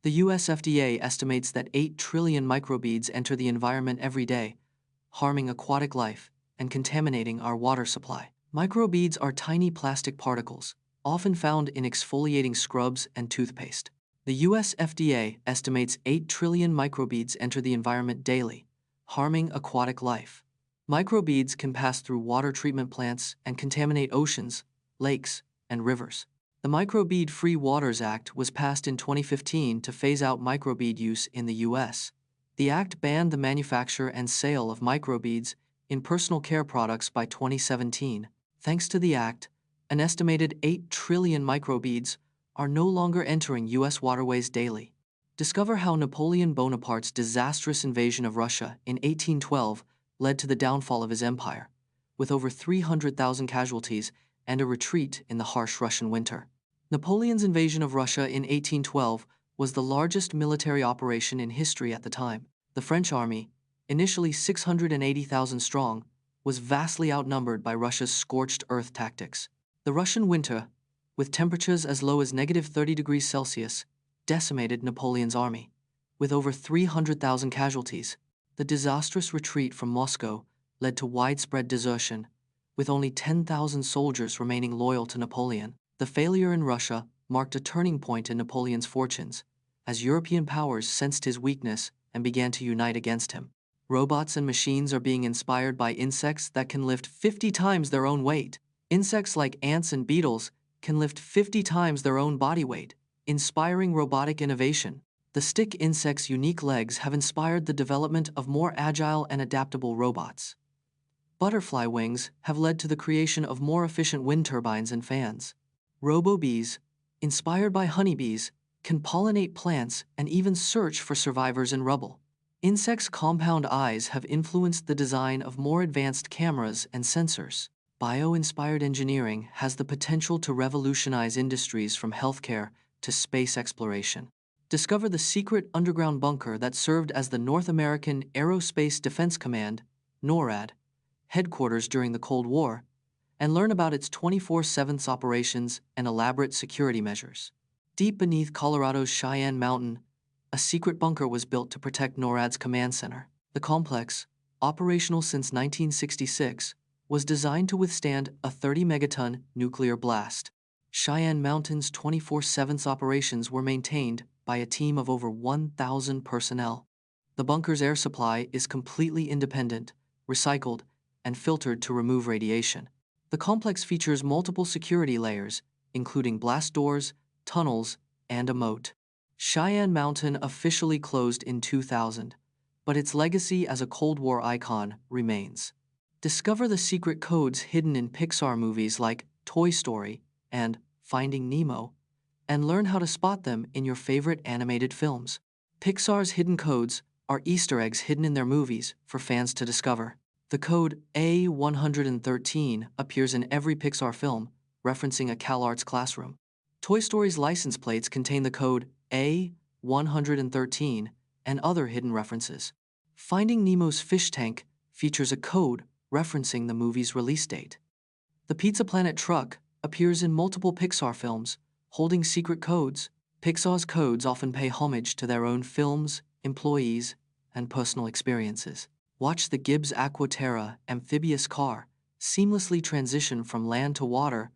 The US FDA estimates that 8 trillion microbeads enter the environment every day, harming aquatic life and contaminating our water supply. Microbeads are tiny plastic particles, often found in exfoliating scrubs and toothpaste. The US FDA estimates 8 trillion microbeads enter the environment daily, harming aquatic life. Microbeads can pass through water treatment plants and contaminate oceans, lakes, and rivers. The Microbead-Free Waters Act was passed in 2015 to phase out microbead use in the U.S. The act banned the manufacture and sale of microbeads in personal care products by 2017. Thanks to the act, an estimated 8 trillion microbeads are no longer entering U.S. waterways daily. Discover how Napoleon Bonaparte's disastrous invasion of Russia in 1812 led to the downfall of his empire, with over 300,000 casualties and a retreat in the harsh Russian winter. Napoleon's invasion of Russia in 1812 was the largest military operation in history at the time. The French army, initially 680,000 strong, was vastly outnumbered by Russia's scorched earth tactics. The Russian winter, with temperatures as low as -30 degrees Celsius, decimated Napoleon's army, with over 300,000 casualties. The disastrous retreat from Moscow led to widespread desertion, with only 10,000 soldiers remaining loyal to Napoleon. The failure in Russia marked a turning point in Napoleon's fortunes, as European powers sensed his weakness and began to unite against him. Robots and machines are being inspired by insects that can lift 50 times their own weight. Insects like ants and beetles can lift 50 times their own body weight, inspiring robotic innovation. The stick insect's unique legs have inspired the development of more agile and adaptable robots. Butterfly wings have led to the creation of more efficient wind turbines and fans. Robo-bees, inspired by honeybees, can pollinate plants and even search for survivors in rubble. Insects' compound eyes have influenced the design of more advanced cameras and sensors. Bio-inspired engineering has the potential to revolutionize industries from healthcare to space exploration. Discover the secret underground bunker that served as the North American Aerospace Defense Command, NORAD, headquarters during the Cold War, and learn about its 24/7 operations and elaborate security measures. Deep beneath Colorado's Cheyenne Mountain, a secret bunker was built to protect NORAD's command center. The complex, operational since 1966, was designed to withstand a 30-megaton nuclear blast. Cheyenne Mountain's 24/7 operations were maintained by a team of over 1,000 personnel. The bunker's air supply is completely independent, recycled, and filtered to remove radiation. The complex features multiple security layers, including blast doors, tunnels, and a moat. Cheyenne Mountain officially closed in 2000, but its legacy as a Cold War icon remains. Discover the secret codes hidden in Pixar movies like Toy Story and Finding Nemo, and learn how to spot them in your favorite animated films. Pixar's hidden codes are Easter eggs hidden in their movies for fans to discover. The code A113 appears in every Pixar film, referencing a CalArts classroom. Toy Story's license plates contain the code A113 and other hidden references. Finding Nemo's fish tank features a code referencing the movie's release date. The Pizza Planet truck appears in multiple Pixar films, holding secret codes. Pixar's codes often pay homage to their own films, employees, and personal experiences. Watch the Gibbs Aquaterra amphibious car seamlessly transition from land to water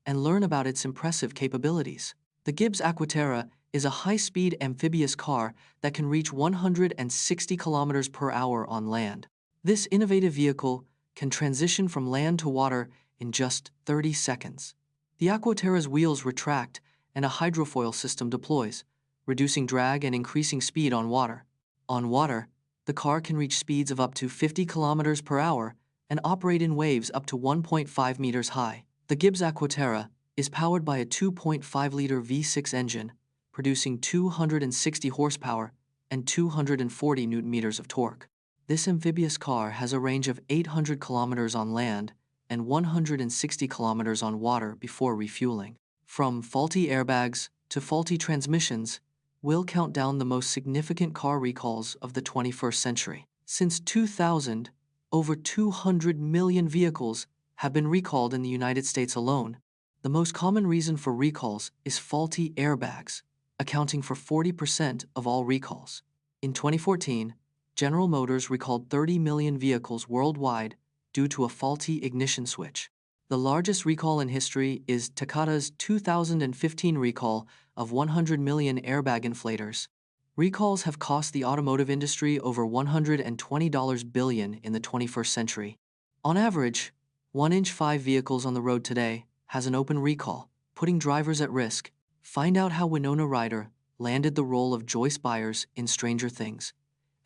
and learn about its impressive capabilities. The Gibbs Aquaterra is a high-speed amphibious car that can reach 160 kilometers per hour on land. This innovative vehicle can transition from land to water in just 30 seconds. The Aquaterra's wheels retract and a hydrofoil system deploys, reducing drag and increasing speed on water. On water, the car can reach speeds of up to 50 kilometers per hour and operate in waves up to 1.5 meters high. The Gibbs Aquaterra is powered by a 2.5-liter V6 engine, producing 260 horsepower and 240 newton-meters of torque. This amphibious car has a range of 800 kilometers on land and 160 kilometers on water before refueling. From faulty airbags to faulty transmissions, we'll count down the most significant car recalls of the 21st century. Since 2000, over 200 million vehicles have been recalled in the United States alone. The most common reason for recalls is faulty airbags, accounting for 40% of all recalls. In 2014, General Motors recalled 30 million vehicles worldwide due to a faulty ignition switch. The largest recall in history is Takata's 2015 recall of 100 million airbag inflators. Recalls have cost the automotive industry over $120 billion in the 21st century. On average, 1-inch 5 vehicles on the road today has an open recall, putting drivers at risk. Find out how Winona Ryder landed the role of Joyce Byers in Stranger Things,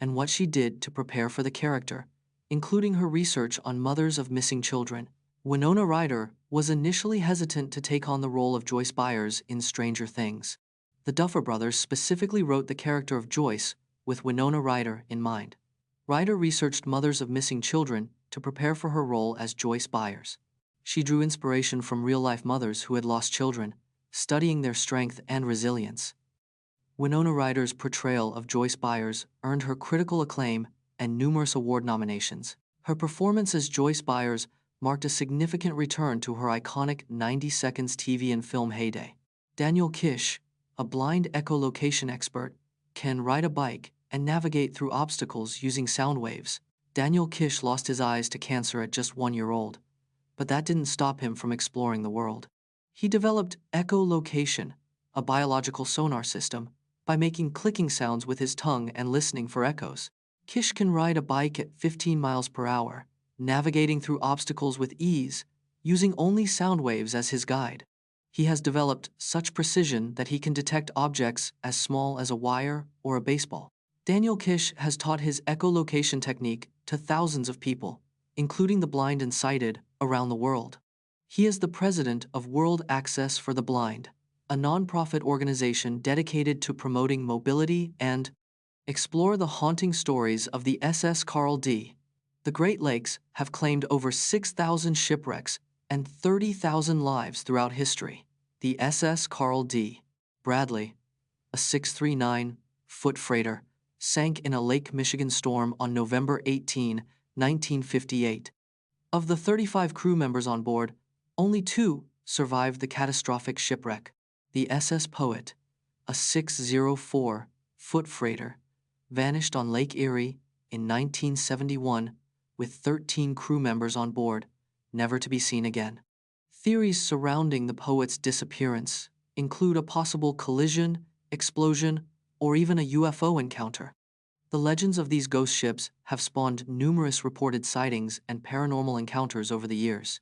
and what she did to prepare for the character, including her research on mothers of missing children. Winona Ryder was initially hesitant to take on the role of Joyce Byers in Stranger Things. The Duffer Brothers specifically wrote the character of Joyce with Winona Ryder in mind. Ryder researched mothers of missing children to prepare for her role as Joyce Byers. She drew inspiration from real-life mothers who had lost children, studying their strength and resilience. Winona Ryder's portrayal of Joyce Byers earned her critical acclaim and numerous award nominations. Her performance as Joyce Byers marked a significant return to her iconic 90 seconds TV and film heyday. Daniel Kish, a blind echolocation expert, can ride a bike and navigate through obstacles using sound waves. Daniel Kish lost his eyes to cancer at just 1 year old, but that didn't stop him from exploring the world. He developed echolocation, a biological sonar system, by making clicking sounds with his tongue and listening for echoes. Kish can ride a bike at 15 miles per hour, navigating through obstacles with ease, using only sound waves as his guide. He has developed such precision that he can detect objects as small as a wire or a baseball. Daniel Kish has taught his echolocation technique to thousands of people, including the blind and sighted, around the world. He is the president of World Access for the Blind, a nonprofit organization dedicated to promoting mobility and explore the haunting stories of the SS Carl D. The Great Lakes have claimed over 6,000 shipwrecks and 30,000 lives throughout history. The SS Carl D. Bradley, a 639-foot freighter, sank in a Lake Michigan storm on November 18, 1958. Of the 35 crew members on board, only 2 survived the catastrophic shipwreck. The SS Poet, a 604-foot freighter, vanished on Lake Erie in 1971 with 13 crew members on board, never to be seen again. Theories surrounding the Poet's disappearance include a possible collision, explosion, or even a UFO encounter. The legends of these ghost ships have spawned numerous reported sightings and paranormal encounters over the years.